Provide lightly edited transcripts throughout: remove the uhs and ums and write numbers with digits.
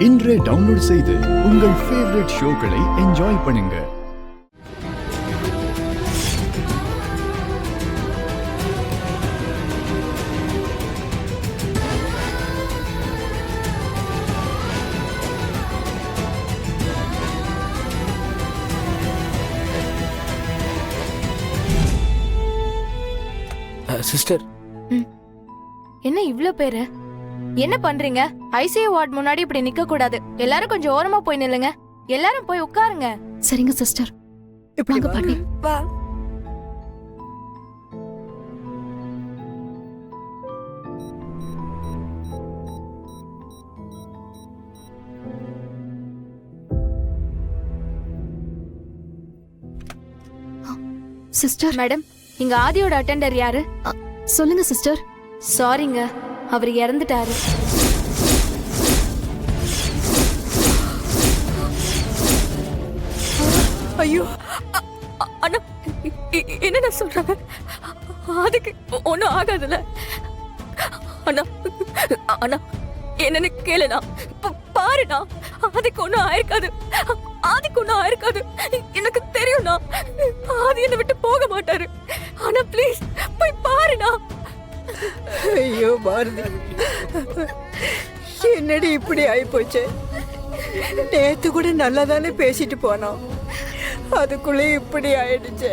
இன்றே டவுன்லோட் செய்து உங்கள் ஃபேவரட் ஷோக்களை என்ஜாய் பண்ணுங்க. சிஸ்டர், என்ன இவ்ளோ பேரு? என்ன பண்றீங்க? ஐசியூ வார்டு முன்னாடி இப்படி நிக்க கூடாது. எல்லாரும் கொஞ்சம் ஓரமா போய் நில்லுங்க. எல்லாரும் போய் உட்காருங்க. சரிங்க சிஸ்டர். வாங்க பாட்டி. வா. சிஸ்டர், மேடம், இங்க ஆதியோட அட்டெண்டர் யாரு? சொல்லுங்க சிஸ்டர். சாரிங்க, அவர் இறந்துட்டாரு. ஐயோ அண்ணா, என்னடா சொல்றாங்க? அதுக்கு ஒன்னும் ஆகாதுல்ல அண்ணா? அண்ணா என்னன்னு கேளுண்ணா, பாருண்ணா. அதுக்கு ஒன்னும் ஆயிருக்காது, அதுக்கு ஒன்னும் ஆயிருக்காது. எனக்கு தெரியும்ண்ணா, அது என்னை விட்டு போக மாட்டாரு. ஆனா ப்ளீஸ் போய் பாருண்ணா. ஐயோ பாரதி, என்னடி இப்படி ஆயிப்போச்சு? நேத்து கூட நல்லா தானே பேசிட்டு போனோம், அதுக்குள்ளே இப்படி ஆயிடுச்சு.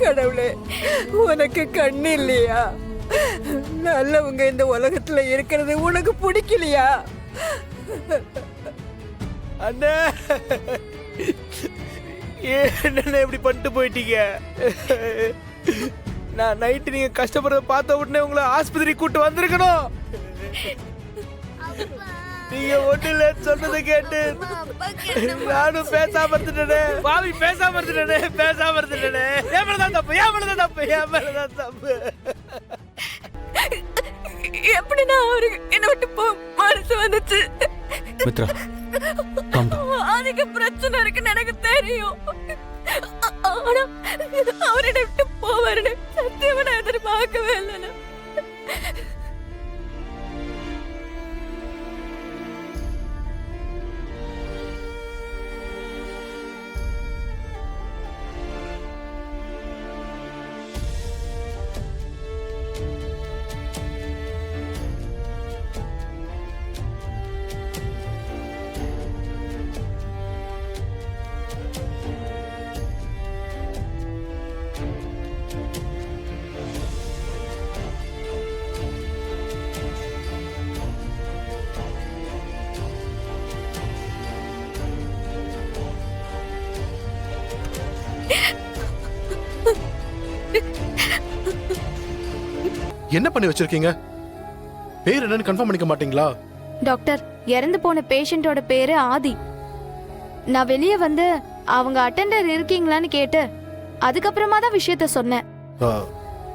கடவுளே, உனக்கு கண்ணு இல்லையா? நல்லவங்க இந்த உலகத்துல இருக்கிறது உனக்கு பிடிக்கலையா? அண்ணா என்ன இப்படி பண்ணிட்டு போயிட்டீங்க? நான் நைட்டு நீங்க கஷ்டப்படுறத பார்த்த உடனே உங்களை ஆஸ்பத்திரி கூட்டு வந்திருக்கணும். நீங்க ஒண்ணு இல்லைன்னு சொன்னதை கேட்டு நானும் பேசாம இருந்துட்டேனே. பாவி, பேசாம இருந்துட்டேனே. என் மேலதான் தப்பு. எப்படின்னா அவரு என்னை விட்டு போ மனசு வந்துச்சு. மித்ரா, அதிக பிரச்சனை இருக்குன்னு எனக்கு தெரியும். ஆனா அவர் என்னை விட்டு போவாருன்னு சத்தியமா நான் எதிர்பார்க்கவே இல்லைண்ணா. என்ன பண்ணி வச்சிருக்கீங்க? பேர் என்னன்னு கன்ஃபார்ம் பண்ணிக்க மாட்டீங்களா? டாக்டர், இறந்து போன பேஷண்டோட பேரு ஆதி. நான் வெளியே வந்து அவங்க அட்டெண்டர் இருக்கீங்களான்னு கேட்டு அதுக்கப்புறமா தான் விஷயத்த சொன்னேன்.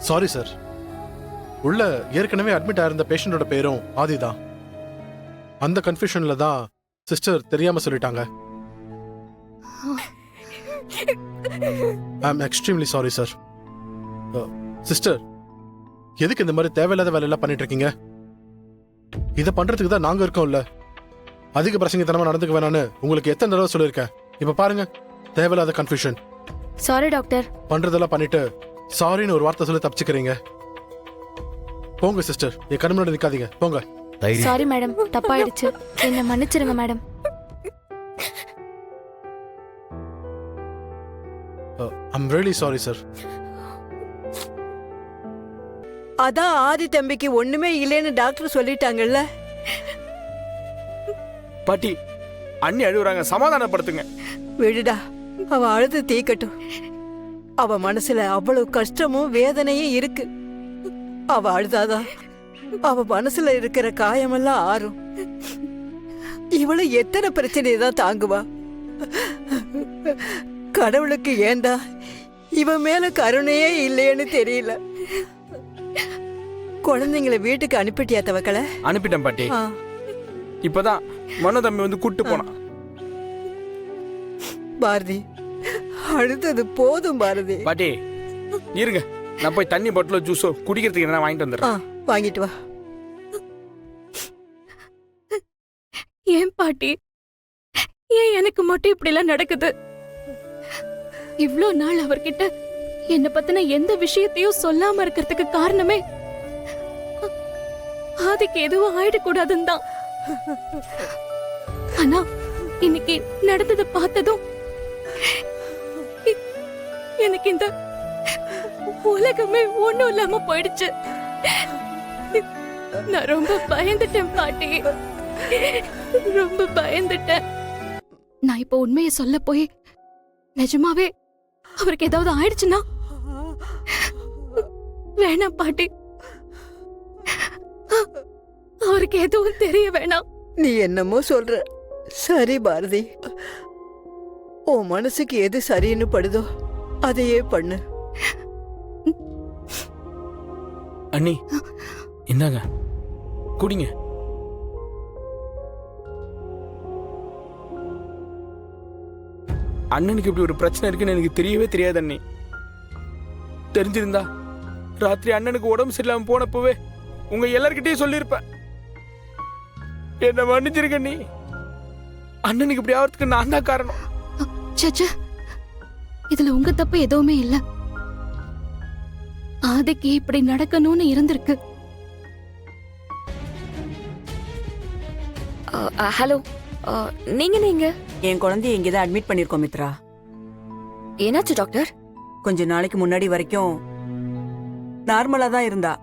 சாரி சார், உள்ள ஏற்கனவே அட்மிட் ஆயிருந்த பேஷண்டோட பேரும் ஆதி தான். அந்த கன்ஃபியூஷன்ல தான் சிஸ்டர் தெரியாம சொல்லிட்டாங்க. I am extremely sorry sir. Sister, எதுக்கு இந்த மாதிரி தேவையில்லாத வேலையெல்லாம் பண்ணிட்டு இருக்கீங்க? இதை பண்றதுக்கு தான் நாங்க இருக்கோம்ல. அதிக பிரசங்கத்தனமா நடந்துக்க வேணான்னு உங்களுக்கு எத்தனை தடவை சொல்லியிருக்கேன். இப்ப பாருங்க, தேவையில்லாத கன்ஃபியூஷன். Sorry doctor. பண்றதெல்லாம் பண்ணிட்டு சாரின்னு ஒரு வார்த்தை சொல்லி தப்பிச்சுக்கிறீங்க. போங்க சிஸ்டர், என் கண்ணு முன்னாடி நிக்காதீங்க, போங்க. சாரி மேடம், தப்பாயிடுச்சு. என்ன மன்னிச்சிருங்க madam. I'm really sorry sir. அதான் ஆதி தம்பிக்கு ஒண்ணுமே இல்லைன்னு டாக்டர் சொல்லிட்டாங்கல்ல. பாட்டி, அண்ணி அழுகுறாங்க, சமாதானப்படுத்துங்க. விடுடா, அவ அழுது தீக்கட்டும். அவ மனசுல அவ்வளவு கஷ்டமும் வேதனையும் இருக்கு. அவ அழுதாதான் அவ மனசுல இருக்கிற காயமெல்லாம் ஆறும். இவளு எத்தனை பிரச்சனையை தான் தாங்குவா? கடவுளுக்கு ஏண்டா இவன் மேல கருணையே இல்லைன்னு தெரியல. குழந்தைங்களை வீட்டுக்கு அனுப்பிட்டியா தவக்கல? அனுப்பிட்டேன் பாட்டி. இப்பதான் மனோ தம்பி வந்து கூட்டு போனான். பாரதி, அழுத்தது போதும் பாரதி. பாட்டி இருங்க, நான் போய் தண்ணி பாட்டிலோ ஜூஸோ குடிக்கிறதுக்கு என்ன வாங்கிட்டு வந்துடுறேன். வாங்கிட்டு வா. பாட்டி ஏன் எனக்கு மட்டும் இப்படி எல்லாம் நடக்குது? இவ்ளோ நாள் அவர்கிட்ட என்ன பத்தின எந்த விஷயத்தையும் சொல்லாம இருக்கிறதுக்கு காரணமே அதுக்கு எதுவும் ஆயிடக்கூடாதுன்னு தான். ஆனா இன்னைக்கு நடந்ததை பார்த்ததும் எனக்கு இந்த உலகமே ஒண்ணும் இல்லாம போயிடுச்சு. நான் ரொம்ப பயந்துட்டேன் பாட்டி, ரொம்ப பயந்துட்டேன். நான் இப்போ உண்மையை சொல்ல போய் நிஜமாவே அவருக்கு ஏதாவது ஆயிடுச்சுன்னா? வேணாம் பாட்டி, அவருக்கு எதுவும் தெரிய வேணாம். நீ என்னமோ சொல்ற. சரி பாரதி, உன் மனசுக்கு எது சரின்னு படுதோ அதையே பண்ணு. அண்ணி இந்தாங்க குடிங்க. அண்ணனுக்கு இப்படி ஒரு பிரச்சனை இருக்குன்னு எனக்கு தெரியவே தெரியாது அண்ணி. தெரிஞ்சிருந்தா ராத்திரி அண்ணனுக்கு உடம்பு சரியில்லாம போனப்பவே உங்க எல்லார்கிட்டயும் சொல்லியிருப்பேன். என்ன மன்னிச்சிருக்க நீ. அண்ணனுக்கு இப்படி ஆகிறதுக்கு நான் தான் காரணம். சச்சா, இதுல உங்க தப்பு எதுவுமே இல்ல. ஆதிக்கு இப்படி நடக்கணும்னு இருந்திருக்கு. ஹலோ, நீங்க என் குழந்தைய இங்கதான் அட்மிட் பண்ணிருக்கோம் மித்ரா. என்னாச்சு டாக்டர்? கொஞ்ச நாளைக்கு முன்னாடி வரைக்கும் நார்மலா தான் இருந்தா.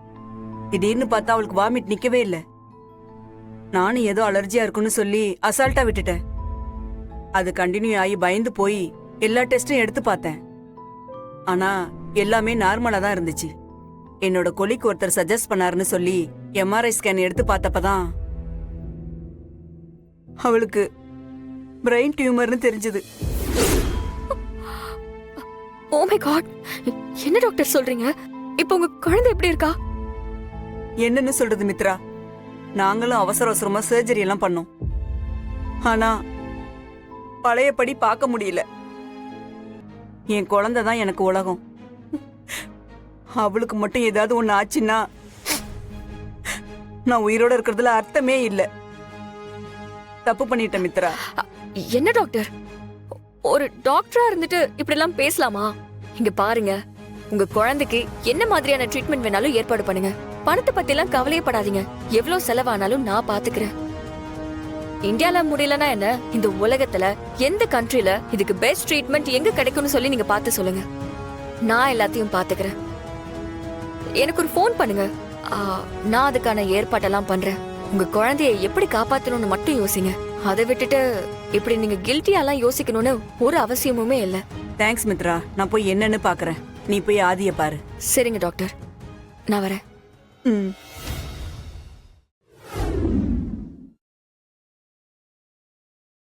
திடீர்னு பார்த்தா அவளுக்கு வாமிட் நிக்கவே இல்ல. நானும் ஏதோ அலர்ஜியா இருக்குன்னு சொல்லி அசால்ட்டா விட்டுட்டேன். அது கண்டினியூ ஆகி பயந்து போய் எல்லா டெஸ்டும் எடுத்து பார்த்தேன். ஆனா எல்லாமே நார்மலா தான் இருந்துச்சு. என்னோட கொலிக்கு ஒருத்தர் சஜஸ்ட் பண்ணாருன்னு சொல்லி எம்ஆர்ஐ ஸ்கேன் எடுத்து பார்த்தப்பதான் அவளுக்கு பிரெயின் டியூமர்னு தெரிஞ்சது. ஓ மை காட், என்ன டாக்டர் சொல்றீங்க? இப்போ உங்க குழந்தை எப்படி இருக்கா? என்னன்னு சொல்றது மித்ரா, நாங்களும் அவசர அவசரமா சர்ஜரி எல்லாம் பண்ணோம். ஆனா பழையபடி பார்க்க முடியல. என் குழந்தை தான் எனக்கு உலகம். அவளுக்கு மட்டும் ஏதாவது ஒண்ணு ஆச்சுன்னா நான் உயிரோட இருக்கிறதுல அர்த்தமே இல்ல. தப்பு பண்ணிட்டேன் மித்ரா. என்ன டாக்டர், ஒரு டாக்டரா இருந்துட்டு இப்படி எல்லாம் பேசலாமா? இங்க பாருங்க, உங்க குழந்தைக்கு என்ன மாதிரியான ட்ரீட்மெண்ட் வேணாலும் ஏற்பாடு பண்ணுங்க. பணத்தை பத்தி எல்லாம் கவலையே படாதீங்க. எவ்வளவு செலவானாலும் நான் பாத்துக்கிறேன். இந்தியால முடியலன்னா என்ன, இந்த உலகத்துல எந்த கண்ட்ரில இதுக்கு பெஸ்ட் ட்ரீட்மெண்ட் எங்க கிடைக்கும்னு சொல்லி நீங்க பார்த்து சொல்லுங்க. நான் எல்லாத்தையும் பாத்துக்கிறேன். எனக்கு ஒரு ஃபோன் பண்ணுங்க. நான் அதுக்கான ஏற்பாட்டெல்லாம் பண்றேன். உங்க குழந்தைய எப்படி காப்பாத்தணும்னு மட்டும் யோசிங்க. அதை விட்டுட்டு இப்படி நீங்க கில்ட்டியாலாம் யோசிக்கணும்னு ஒரு அவசியமுமே இல்ல. தேங்க்ஸ் மித்ரா. நான் போய் என்னன்னு பாக்குறேன். நீ போய் ஆதிய பாரு. சரிங்க டாக்டர், நான் வரேன். ம்.